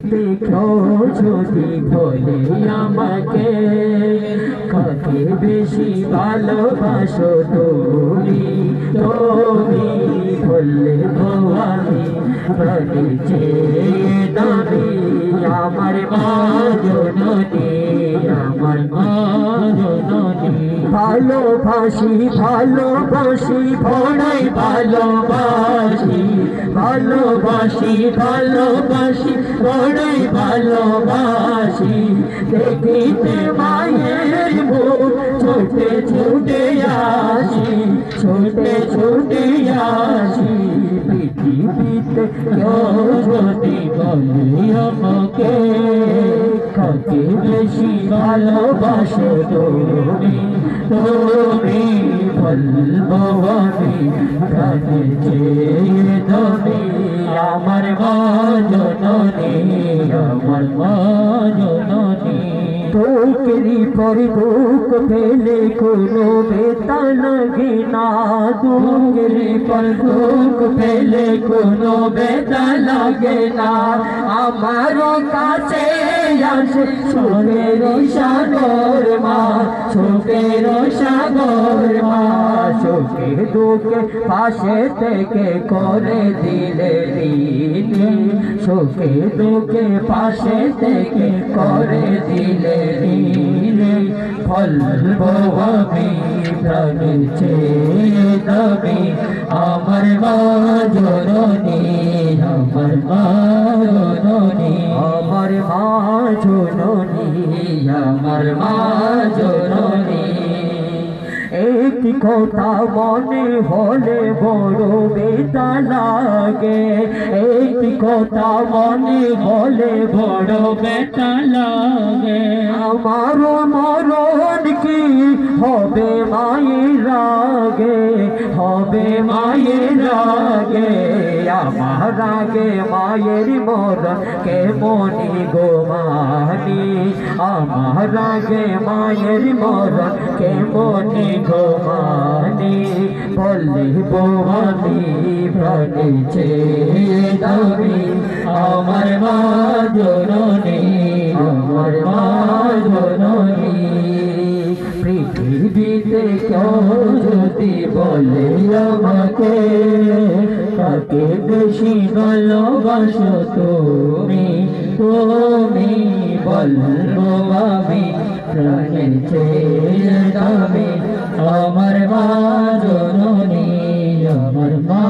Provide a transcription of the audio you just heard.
দেখো যদি বলে আমাকে কাকে বেশি ভালোবাসো তুমি তুমি বললে আমি প্রাণে চেয়ে দাবি আমার মা জননী আমার মা জননী ভালোবাসি ভালোবাসি বড়ই ভালোবাসি ভালোবাসি ভালোবাসি বড়ই ভালোবাসি দেখিতে মায়ের মুখ ছুটে ছুটে আসি ছুটে ছুটে আসি পৃথিবীতে কেউ যদি বলে আমাকে কাকে বেশি ভালোবাসো তুমি তুমি বলবো আমি প্রাণে চেয়ে তুমি আমার মা জননী আমার মা জননী বুকেরি পর বুক ফেলে কোনো বেতা লাগে না বুকেরি পর বুক ফেলে কোনো বেতা লাগে না আমারও কাছে আসে সুখের সাগর মা সুখের সাগর মা সুখে দুঃখে পাশে থেকে করে দিলে দিদি সুখে দুঃখে পাশে থেকে করে দিলে বলবো আমি প্রাণে চেয়ে দাবি আমার মা জননী আমার মা জননী আমার মা জননী আমার মা জননী একটি কথা মনে হলে বড় বেতা লাগে একটি কথা মনে হলে বড় বেতা লাগে আমার মরণ কি হবে মায়ের রাগে হবে মায়ের রাগে আমার রাগে মায়ের মরণ কেমনি গোমানি আমার রাগে মায়ের মরণ কেমনি গোমানি বলবো আমি প্রাণে চেয়ে দাবি আমার মা জননী আমার মা জননী পৃথিবীতে কেউ যদি বলে আমাকে কাকে বেশি ভালোবাসো তুমি তুমি বলবো আমি প্রাণে চেয়ে দাবি আমার মা জননী আমার মা